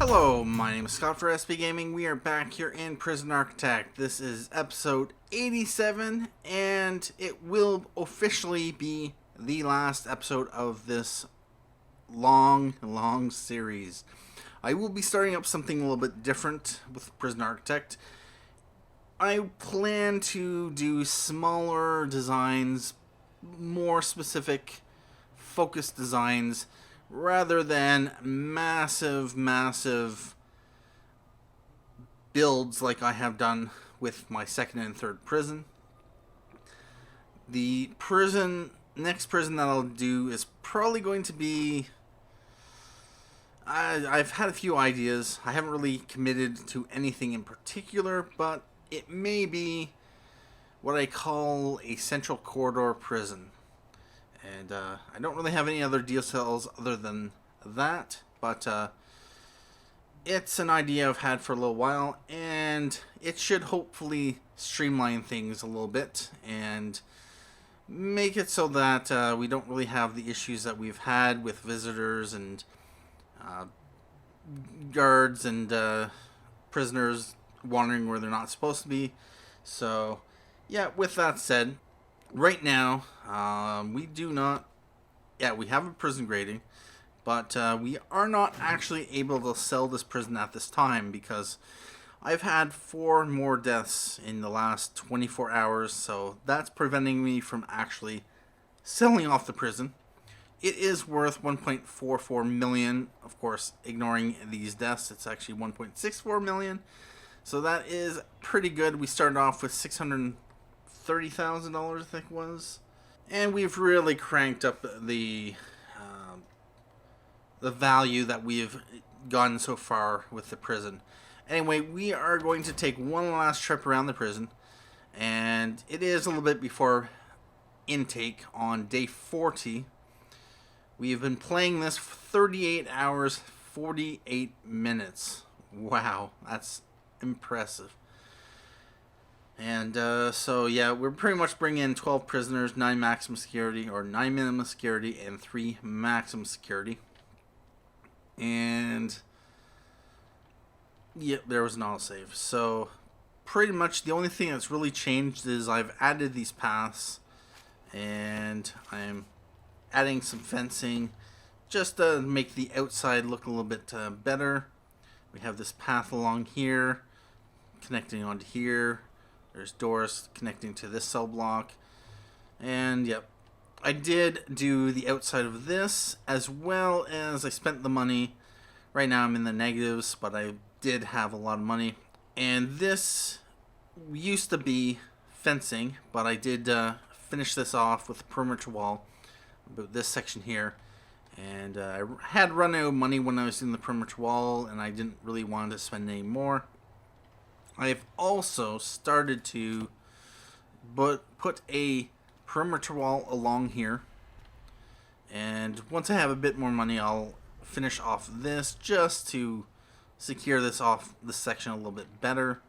Hello, my name is Scott for SB Gaming. We are back here in Prison Architect. This is episode 87, and it will officially be the last episode of this long series. I will be starting up something a little bit different with Prison Architect. I plan to do smaller designs, more specific, focused designs, rather than massive builds like I have done with my second and third prison. The next prison that I'll do is probably going to be... I've had a few ideas. I haven't really committed to anything in particular, but it may be what I call a central corridor prison. And I don't really have any other details other than that, but it's an idea I've had for a little while, and it should hopefully streamline things a little bit and make it so that we don't really have the issues that we've had with visitors and guards and prisoners wandering where they're not supposed to be. So, yeah, with that said, right now, we do not... Yeah, we have a prison grading, but we are not actually able to sell this prison at this time because I've had 4 more deaths in the last 24 hours, so that's preventing me from actually selling off the prison. It is worth 1.44 million, of course, ignoring these deaths. It's actually 1.64 million, so that is pretty good. We started off with $630,000, I think it was, and we've really cranked up the value that we've gotten so far with the prison. Anyway, we are going to take one last trip around the prison, and it is a little bit before intake on day 40. We've been playing this for 38 hours, 48 minutes. Wow, that's impressive. And so yeah, we're pretty much bringing in 12 prisoners, 9 maximum security, or 9 minimum security, and 3 maximum security. And yeah, there was an autosave. So pretty much the only thing that's really changed is I've added these paths, and I'm adding some fencing just to make the outside look a little bit better. We have this path along here connecting onto here. There's doors connecting to this cell block. And yep, I did do the outside of this, as well as I spent the money. Right now I'm in the negatives, but I did have a lot of money. And this used to be fencing, but I did finish this off with a perimeter wall about this section here. And I had run out of money when I was in the perimeter wall, and I didn't really want to spend any more. I've also started to put a perimeter wall along here, and once I have a bit more money, I'll finish off this just to secure this off this section a little bit better.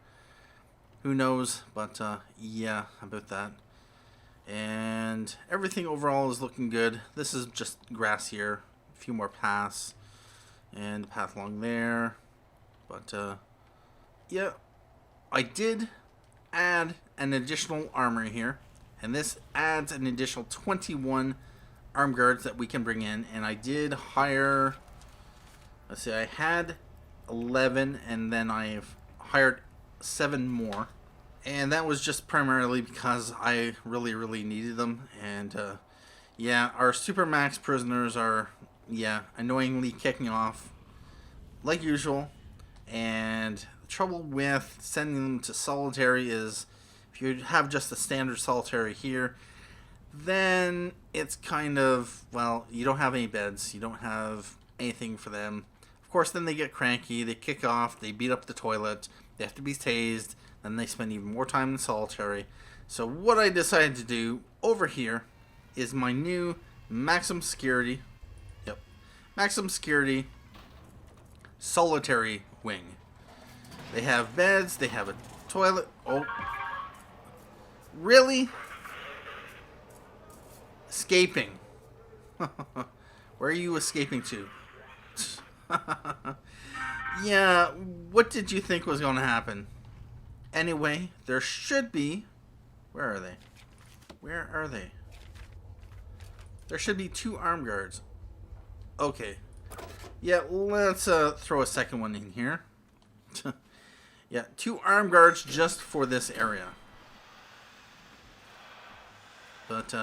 Who knows, but yeah, about that. And everything overall is looking good. This is just grass here, a few more paths, and a path along there. But yeah, I did add an additional armory here, and this adds an additional 21 armed guards that we can bring in. And I did hire, let's see, I had 11, and then I've hired 7 more. And that was just primarily because I really needed them. And yeah, our Supermax prisoners are, yeah, annoyingly kicking off like usual. And the trouble with sending them to solitary is if you have just a standard solitary here, then it's kind of, well, you don't have any beds, you don't have anything for them. Of course, then they get cranky, they kick off, they beat up the toilet, they have to be tased, then they spend even more time in solitary. So what I decided to do over here is my new maximum security, yep, maximum security solitary wing. They have beds, they have a toilet. Oh, really? Escaping. Where are you escaping to? Yeah, what did you think was going to happen? Anyway, there should be... Where are they? Where are they? There should be 2 arm guards. Okay. Yeah, let's throw a second one in here. Yeah, 2 arm guards just for this area. But,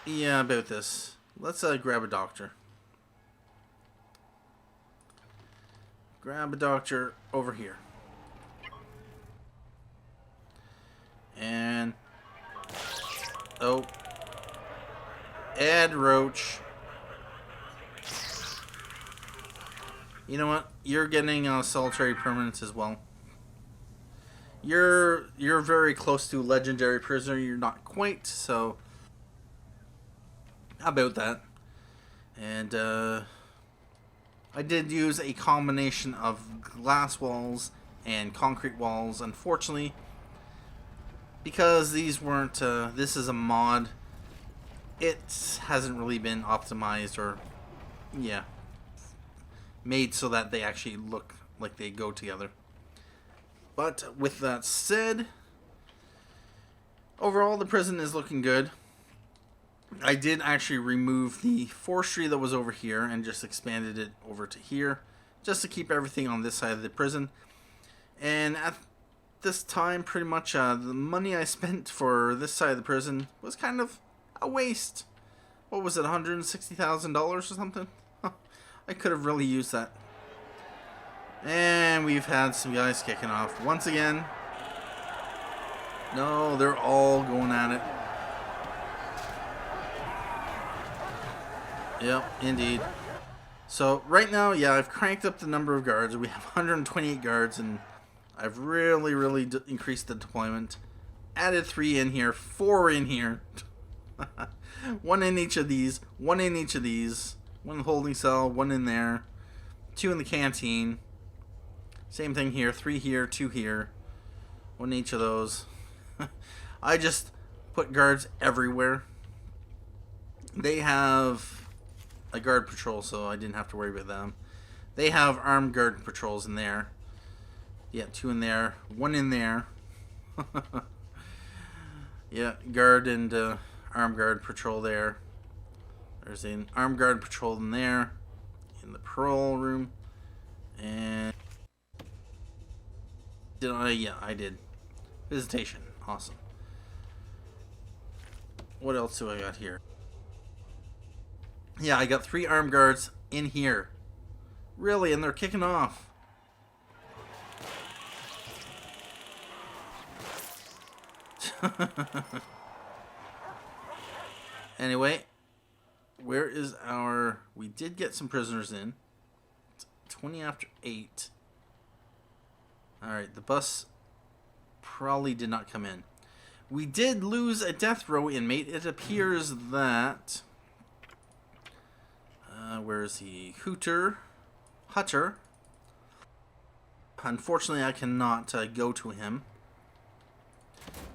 yeah, about this. Let's grab a doctor. Grab a doctor over here. And... Oh. Ed Roach. You know what? You're getting solitary permanence as well. You're very close to legendary prisoner. You're not quite, so how about that? And I did use a combination of glass walls and concrete walls. Unfortunately, because these weren't, this is a mod, it hasn't really been optimized or, yeah, made so that they actually look like they go together. But with that said, overall the prison is looking good. I did actually remove the forestry that was over here and just expanded it over to here, just to keep everything on this side of the prison. And at this time, pretty much the money I spent for this side of the prison was kind of a waste. What was it, $160,000 or something? I could have really used that. And we've had some guys kicking off once again. No, they're all going at it. Yep, indeed. So right now, yeah, I've cranked up the number of guards. We have 128 guards, and I've really increased the deployment. Added 3 in here, 4 in here. 1 in each of these, 1 in each of these. 1 holding cell, 1 in there. 2 in the canteen. Same thing here, 3 here, 2 here. 1 in each of those. I just put guards everywhere. They have a guard patrol, so I didn't have to worry about them. They have armed guard patrols in there. Yeah, 2 in there, 1 in there. Yeah, guard and armed guard patrol there. There's an armed guard patrol in there, in the parole room. And did I? Yeah, I did. Visitation, awesome. What else do I got here? Yeah, I got 3 armed guards in here. Really, and they're kicking off. Anyway, where is our... We did get some prisoners in. It's 20 after 8. Alright, the bus probably did not come in. We did lose a death row inmate. It appears that... where is he? Hutter. Unfortunately, I cannot go to him.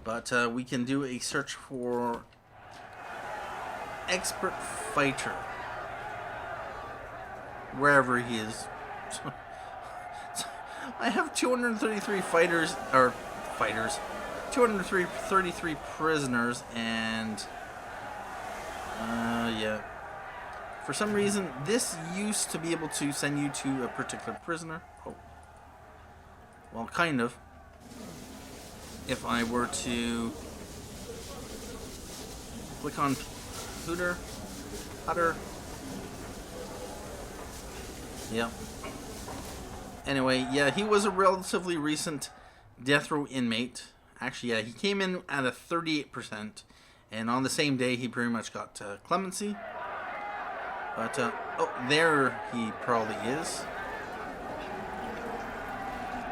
But we can do a search for expert fighter. Wherever he is. I have 233 fighters, 233 prisoners, and yeah. For some reason, this used to be able to send you to a particular prisoner. Oh. Well, kind of. If I were to click on Hutter. Yep. Anyway, yeah, he was a relatively recent death row inmate. Actually, yeah, he came in at a 38%, and on the same day, he pretty much got clemency. But, oh, there he probably is.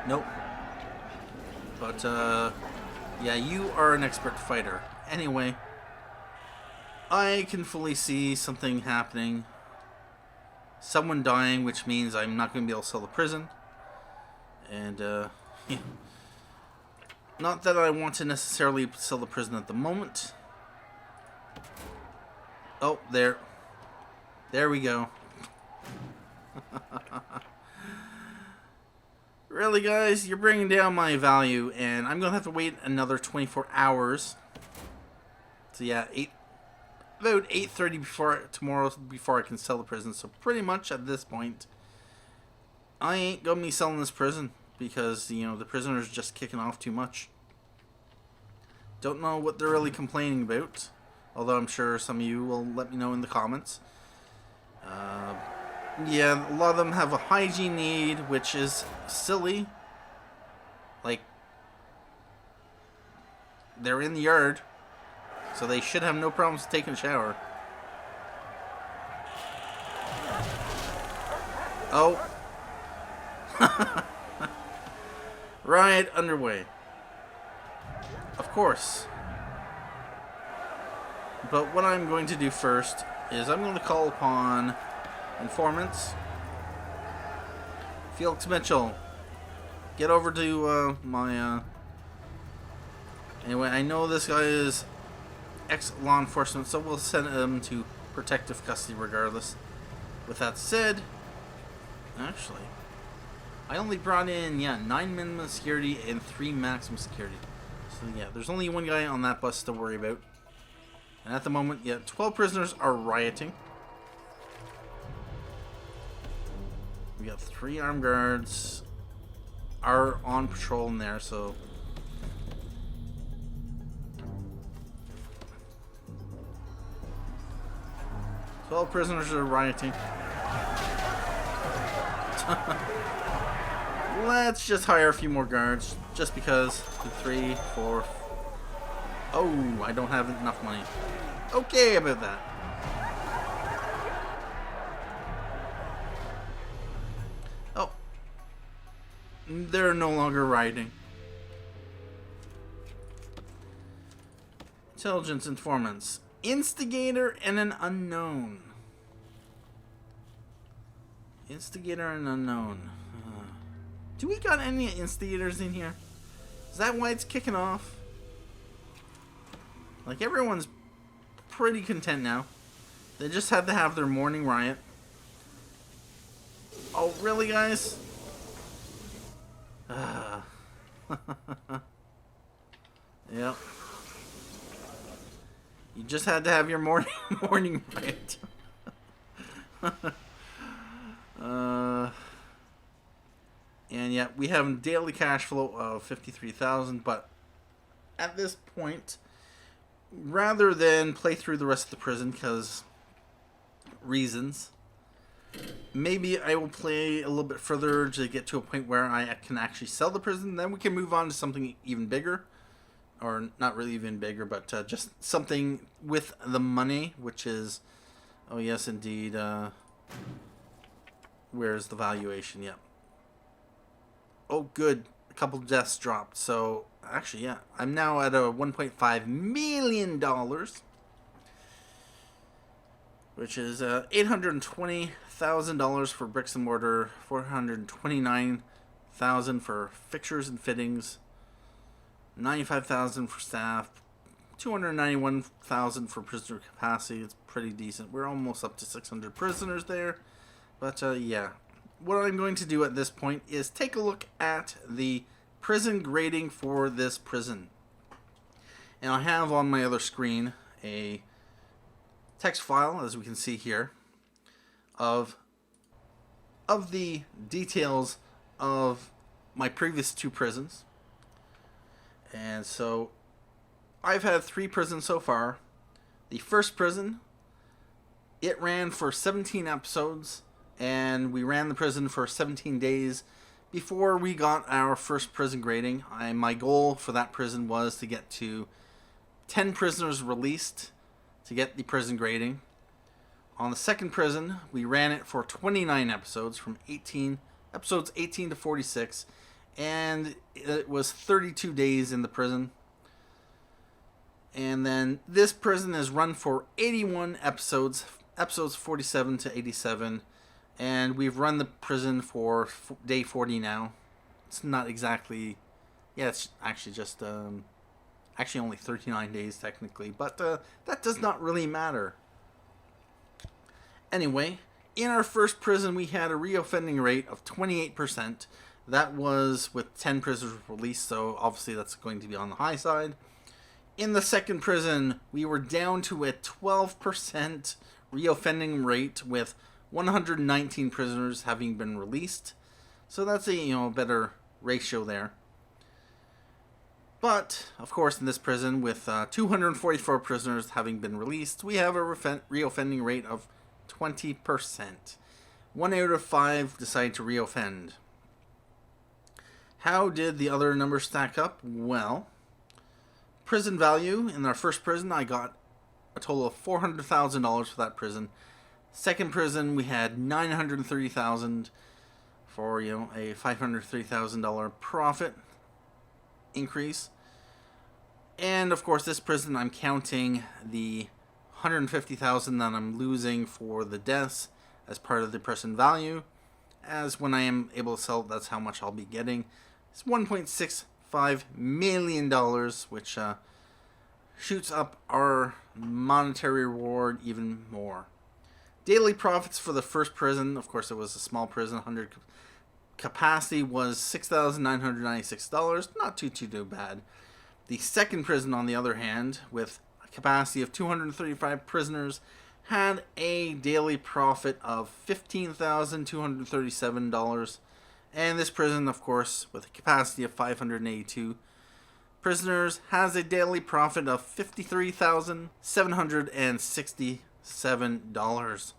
Nope. But, yeah, you are an expert fighter. Anyway, I can fully see something happening. Someone dying, which means I'm not going to be able to sell the prison. And, yeah. Not that I want to necessarily sell the prison at the moment. Oh, there. There we go. Really, guys? You're bringing down my value, and I'm going to have to wait another 24 hours. So yeah, about 8:30 tomorrow before I can sell the prison. So pretty much at this point, I ain't going to be selling this prison because, you know, the prisoner's just kicking off too much. Don't know what they're really complaining about, although I'm sure some of you will let me know in the comments. Yeah, a lot of them have a hygiene need, which is silly. Like, they're in the yard, so they should have no problems taking a shower. Oh. Riot underway. Of course. But what I'm going to do first is I'm going to call upon informants. Felix Mitchell, get over to my... Anyway, I know this guy is ex-law enforcement, so we'll send him to protective custody regardless. With that said, actually, I only brought in, 9 minimum security and 3 maximum security. So yeah, there's only one guy on that bus to worry about. And at the moment, 12 prisoners are rioting. We got 3 armed guards are on patrol in there, so... "12 prisoners are rioting." Let's just hire a few more guards, just because. 2, 3, 4... Oh, I don't have enough money. Okay about that. Oh. They're no longer rioting. Intelligence informants. Instigator and an unknown. Instigator and unknown. Do we got any instigators in here? Is that why it's kicking off? Like, everyone's pretty content now. They just had to have their morning riot. Oh, really, guys? Yep. You just had to have your morning riot. And yet we have a daily cash flow of 53,000, but at this point, rather than play through the rest of the prison because reasons, maybe I will play a little bit further to get to a point where I can actually sell the prison. Then we can move on to something even bigger. Or not really even bigger, but just something with the money, which is... Oh, yes, indeed. Where's the valuation? Yep. Oh, good. A couple deaths dropped. So, actually, yeah. I'm now at a $1.5 million. Which is $820,000 for bricks and mortar. $429,000 for fixtures and fittings. $95,000 for staff, $291,000 for prisoner capacity. It's pretty decent. We're almost up to 600 prisoners there. But yeah, what I'm going to do at this point is take a look at the prison grading for this prison. And I have on my other screen a text file, as we can see here, of the details of my previous 2 prisons. And so, I've had 3 prisons so far. The first prison, it ran for 17 episodes, and we ran the prison for 17 days before we got our first prison grading. My goal for that prison was to get to 10 prisoners released to get the prison grading. On the second prison, we ran it for 29 episodes, from episodes 18 to 46. And it was 32 days in the prison. And then this prison is run for 81 episodes 47 to 87. And we've run the prison for day 40 now. It's not exactly... Yeah, it's actually just... actually only 39 days technically. But that does not really matter. Anyway, in our first prison we had a reoffending rate of 28%. That was with 10 prisoners released, so obviously that's going to be on the high side. In the second prison, we were down to a 12% reoffending rate with 119 prisoners having been released. So that's a better ratio there. But, of course, in this prison, with 244 prisoners having been released, we have a reoffending rate of 20%. 1 out of 5 decide to reoffend. How did the other numbers stack up? Well, prison value, in our first prison, I got a total of $400,000 for that prison. Second prison, we had $930,000 for, a $503,000 profit increase. And of course, this prison, I'm counting the $150,000 that I'm losing for the deaths as part of the prison value, as when I am able to sell, that's how much I'll be getting. It's $1.65 million, which shoots up our monetary reward even more. Daily profits for the first prison, of course it was a small prison, 100 capacity, was $6,996. Not too bad. The second prison, on the other hand, with a capacity of 235 prisoners, had a daily profit of $15,237. And this prison, of course, with a capacity of 582 prisoners, has a daily profit of $53,767.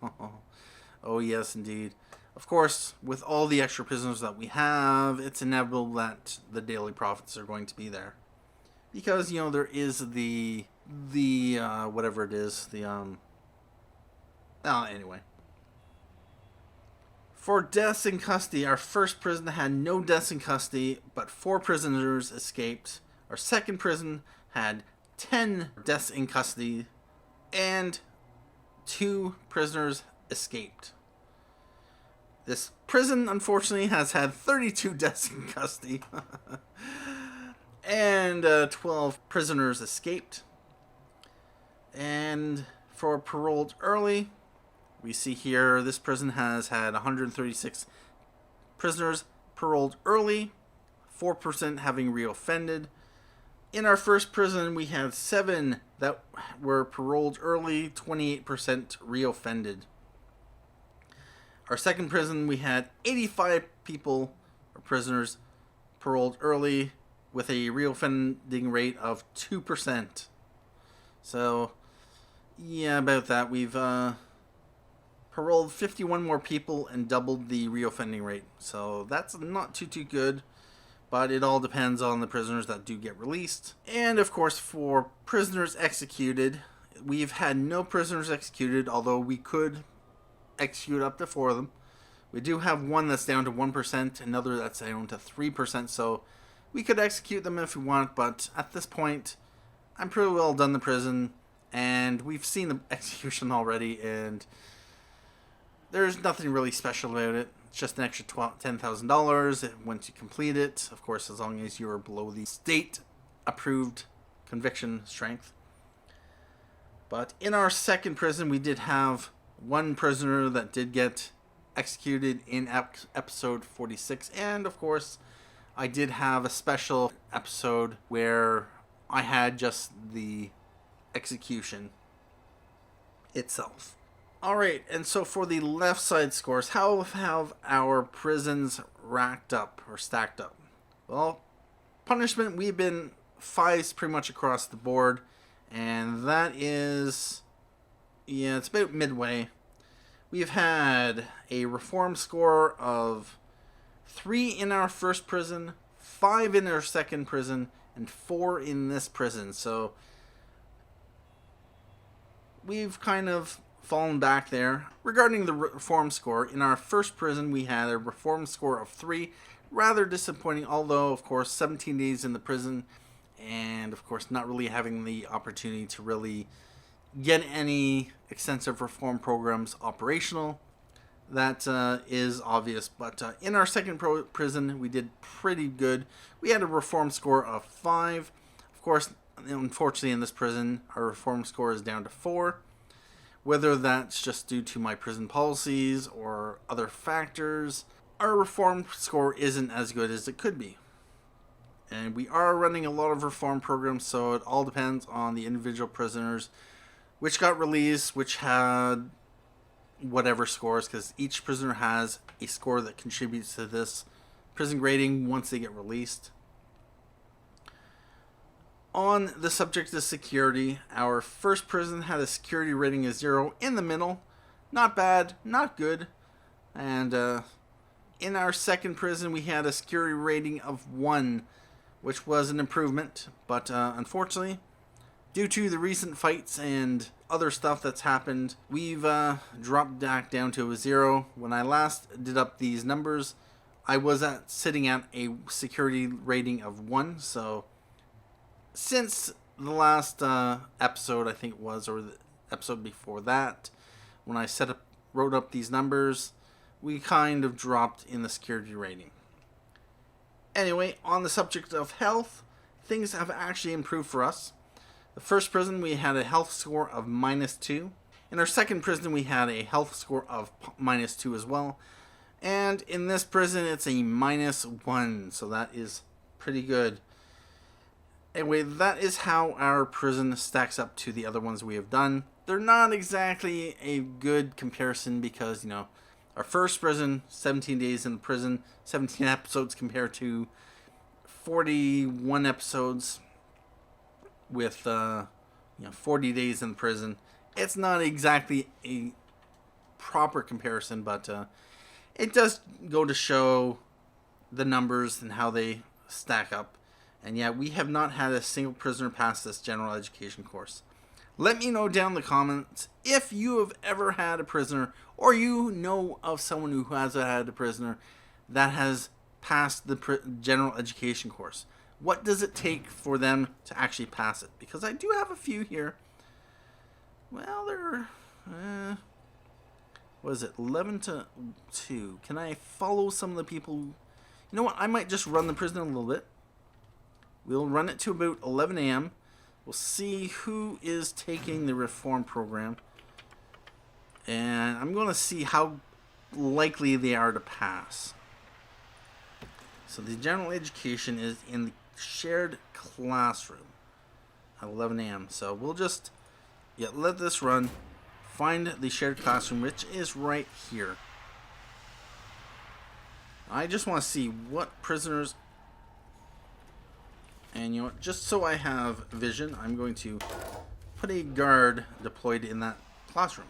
Oh, yes, indeed. Of course, with all the extra prisoners that we have, it's inevitable that the daily profits are going to be there. Because, there is the whatever it is, anyway. For deaths in custody, our first prison had no deaths in custody, but 4 prisoners escaped. Our second prison had 10 deaths in custody, and 2 prisoners escaped. This prison, unfortunately, has had 32 deaths in custody, and 12 prisoners escaped. And for paroled early, we see here this prison has had 136 prisoners paroled early, 4% having reoffended. In our first prison, we had 7 that were paroled early, 28% reoffended. Our second prison, we had 85 people or prisoners paroled early with a reoffending rate of 2%. So, yeah, about that. We've paroled 51 more people and doubled the reoffending rate. So that's not too good, but it all depends on the prisoners that do get released. And of course, for prisoners executed, we've had no prisoners executed, although we could execute up to 4 of them. We do have one that's down to 1%, another that's down to 3%, so we could execute them if we want, but at this point, I'm pretty well done the prison, and we've seen the execution already, and there's nothing really special about it. It's just an extra $10,000 once you complete it. Of course, as long as you're below the state-approved conviction strength. But in our second prison, we did have 1 prisoner that did get executed in episode 46. And, of course, I did have a special episode where I had just the execution itself. Alright, and so for the left side scores, how have our prisons racked up or stacked up? Well, punishment, we've been 5s pretty much across the board, and that is, it's about midway. We've had a reform score of 3 in our first prison, 5 in our second prison, and 4 in this prison. So we've kind of fallen back there. Regarding the reform score, in our first prison we had a reform score of 3. Rather disappointing, although of course 17 days in the prison, and of course not really having the opportunity to really get any extensive reform programs operational. That is obvious, but in our second prison we did pretty good. We had a reform score of 5. Of course, unfortunately in this prison our reform score is down to 4. Whether that's just due to my prison policies or other factors, our reform score isn't as good as it could be. And we are running a lot of reform programs, so it all depends on the individual prisoners, which got released, which had whatever scores, because each prisoner has a score that contributes to this prison grading once they get released. On the subject of security, our first prison had a security rating of 0 in the middle. Not bad, not good. And in our second prison, we had a security rating of 1, which was an improvement. But unfortunately, due to the recent fights and other stuff that's happened, we've dropped back down to a 0. When I last did up these numbers, I was sitting at a security rating of 1. So since the last episode, I think it was, or the episode before that, when I wrote up these numbers, we kind of dropped in the security rating. Anyway, on the subject of health, things have actually improved for us. The first prison, we had a health score of -2. In our second prison, we had a health score of -2 as well. And in this prison, it's a -1, so that is pretty good. Anyway, that is how our prison stacks up to the other ones we have done. They're not exactly a good comparison because, our first prison, 17 days in the prison, 17 episodes compared to 41 episodes with 40 days in prison. It's not exactly a proper comparison, but it does go to show the numbers and how they stack up. And yeah, we have not had a single prisoner pass this general education course. Let me know down in the comments if you have ever had a prisoner, or you know of someone who has had a prisoner that has passed the general education course. What does it take for them to actually pass it? Because I do have a few here. Well, they're what is it, 11 to 2. Can I follow some of the people? You know what? I might just run the prison a little bit. We'll run it to about 11 a.m. We'll see who is taking the reform program. And I'm going to see how likely they are to pass. So the general education is in the shared classroom at 11 a.m. So we'll just let this run. Find the shared classroom, which is right here. I just want to see what prisoners... And you know what, just so I have vision, I'm going to put a guard deployed in that classroom.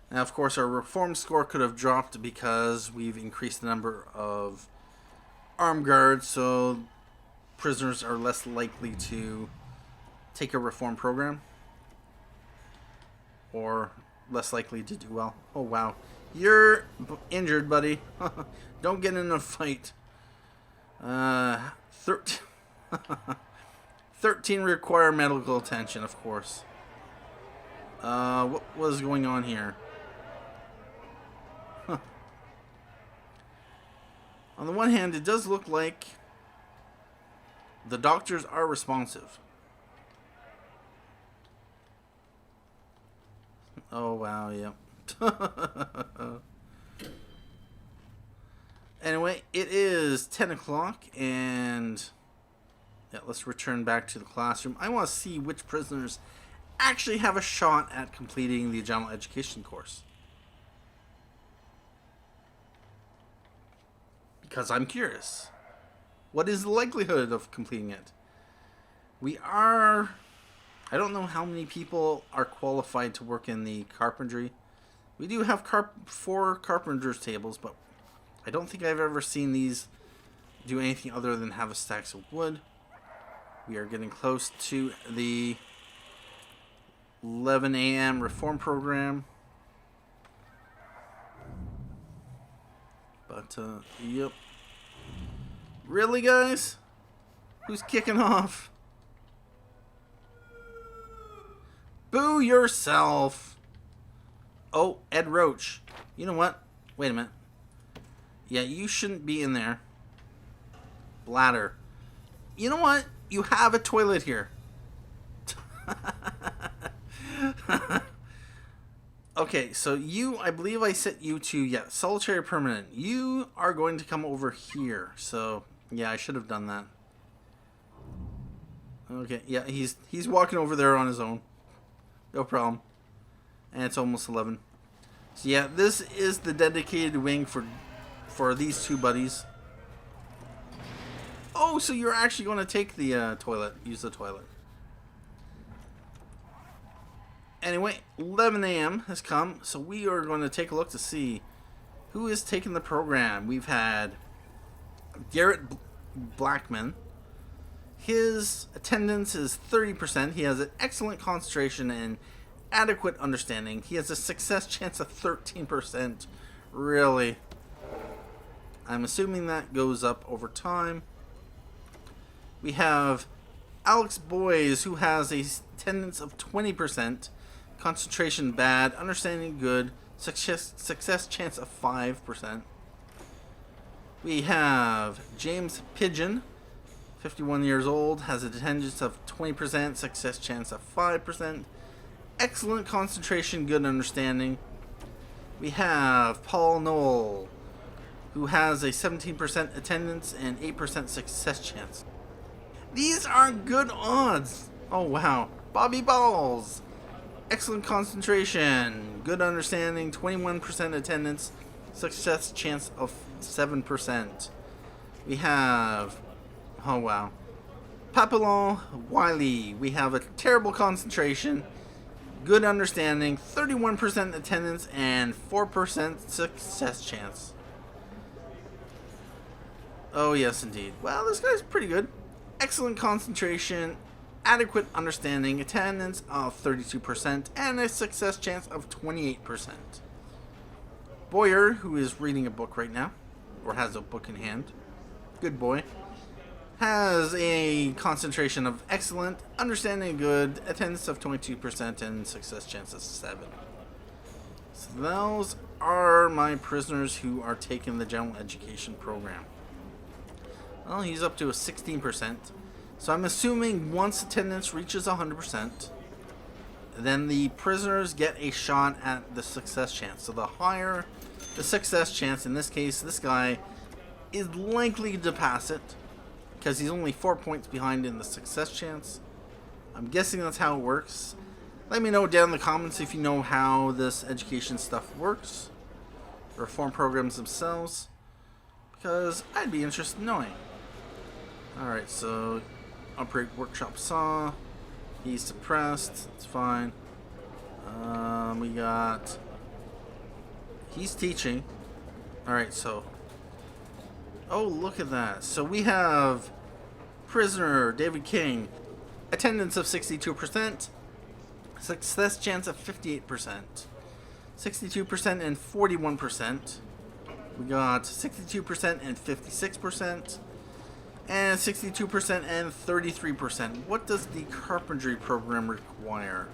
Now, of course, our reform score could have dropped because we've increased the number of armed guards, so prisoners are less likely to take a reform program. Or less likely to do well. Oh, wow. You're injured, buddy. Don't get in a fight. 13 require medical attention, of course. What was going on here? Huh. On the one hand, it does look like the doctors are responsive. Oh, wow, yeah. Anyway, it is 10 o'clock, and let's return back to the classroom. I want to see which prisoners actually have a shot at completing the general education course. Because I'm curious. What is the likelihood of completing it? I don't know how many people are qualified to work in the carpentry. We do have 4 carpenter's tables, but I don't think I've ever seen these do anything other than have a stacks of wood. We are getting close to the 11 a.m. reform program. But, yep. Really, guys? Who's kicking off? Boo yourself! Oh, Ed Roach. You know what? Wait a minute. Yeah, you shouldn't be in there. Bladder. You know what? You have a toilet here. Okay. Okay, so you, I believe I set you to, yeah, solitary permanent. You are going to come over here. So, yeah, I should have done that. Okay, yeah, he's walking over there on his own. No problem. And it's almost 11. So, yeah, this is the dedicated wing for these two buddies. Oh, so you're actually going to take the toilet. Use the toilet. Anyway, 11 a.m. has come, so we are going to take a look to see who is taking the program. We've had Garrett Blackman. His attendance is 30%. He has an excellent concentration and adequate understanding. He has a success chance of 13%. Really? I'm assuming that goes up over time. We have Alex Boys, who has a attendance of 20%. Concentration bad, understanding good, success chance of 5%. We have James Pigeon, 51 years old, has a attendance of 20%, success chance of 5%. Excellent concentration, good understanding. We have Paul Knoll, who has a 17% attendance and 8% success chance. These are good odds. Oh wow. Bobby Balls. Excellent concentration, good understanding, 21% attendance, success chance of 7%. We have, oh wow, Papillon Wiley. We have a terrible concentration, good understanding, 31% attendance, and 4% success chance. Oh yes, indeed. Well, this guy's pretty good. Excellent concentration, adequate understanding, attendance of 32%, and a success chance of 28%. Boyer, who is reading a book right now, or has a book in hand, good boy, has a concentration of excellent, understanding good, attendance of 22%, and success chance of 7. So those are my prisoners who are taking the general education program. Well, he's up to a 16%. So I'm assuming once attendance reaches 100%, then the prisoners get a shot at the success chance. So the higher the success chance, in this case, this guy is likely to pass it because he's only 4 points behind in the success chance. I'm guessing that's how it works. Let me know down in the comments if you know how this education stuff works. Reform programs themselves, because I'd be interested in knowing. Alright, so operate workshop saw. He's suppressed. It's fine. We got... He's teaching. Alright, so... Oh, look at that. So we have prisoner David King. Attendance of 62%. Success chance of 58%. 62% and 41%. We got 62% and 56%. And 62% and 33%. What does the carpentry program require?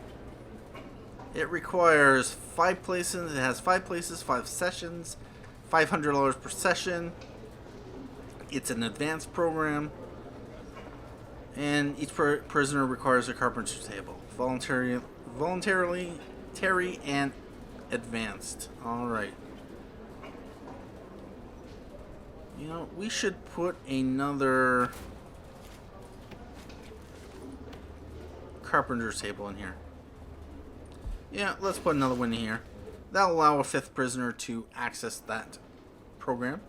It requires 5 places. It has 5 places, 5 sessions, $500 per session. It's an advanced program. And each prisoner requires a carpentry table. Voluntarily, Terry, and advanced. Alright. You know, we should put another carpenter's table in here. Yeah, let's put another one in here. That'll allow a 5th prisoner to access that program.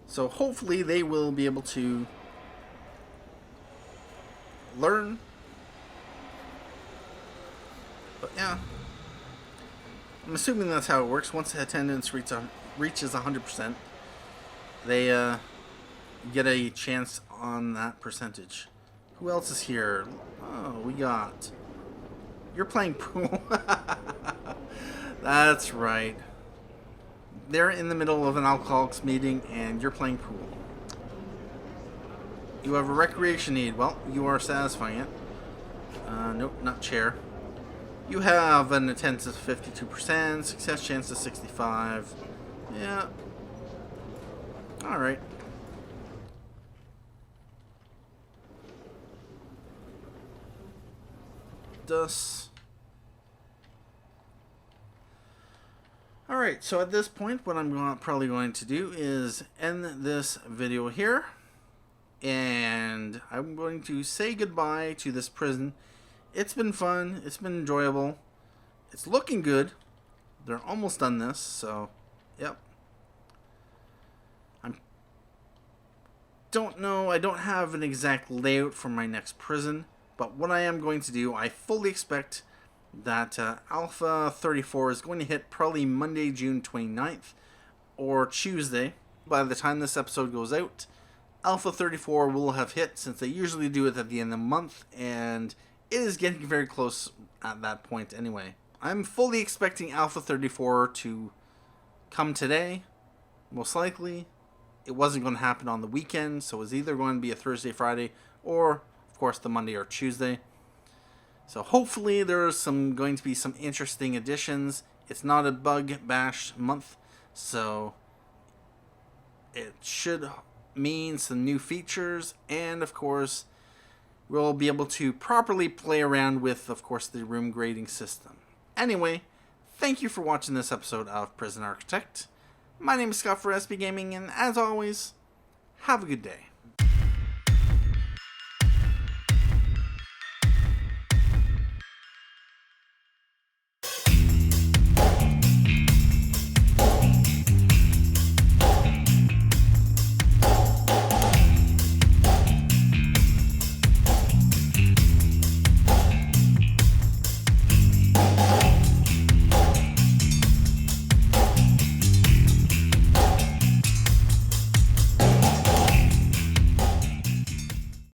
So hopefully they will be able to learn. But yeah, I'm assuming that's how it works. Once the attendance reaches 100%, they get a chance on that percentage. Who else is here? Oh, we got... You're playing pool. That's right. They're in the middle of an alcoholics meeting and you're playing pool. You have a recreation need. Well, you are satisfying it. Nope, not chair. You have an attendance of 52%, success chance of 65. Yeah. Alright. Alright, so at this point, what I'm probably going to do is end this video here. And I'm going to say goodbye to this prison. It's been fun. It's been enjoyable. It's looking good. They're almost done this, so, yep. Don't know, I don't have an exact layout for my next prison, but what I am going to do, I fully expect that Alpha 34 is going to hit probably Monday, June 29th, or Tuesday. By the time this episode goes out, Alpha 34 will have hit, since they usually do it at the end of the month, and it is getting very close at that point anyway. I'm fully expecting Alpha 34 to come today, most likely. It wasn't going to happen on the weekend, so it was either going to be a Thursday, Friday, or, of course, the Monday or Tuesday. So hopefully there's going to be some interesting additions. It's not a bug bash month, so it should mean some new features, and, of course, we'll be able to properly play around with, of course, the room grading system. Anyway, thank you for watching this episode of Prison Architect. My name is Scott for SB Gaming, and as always, have a good day.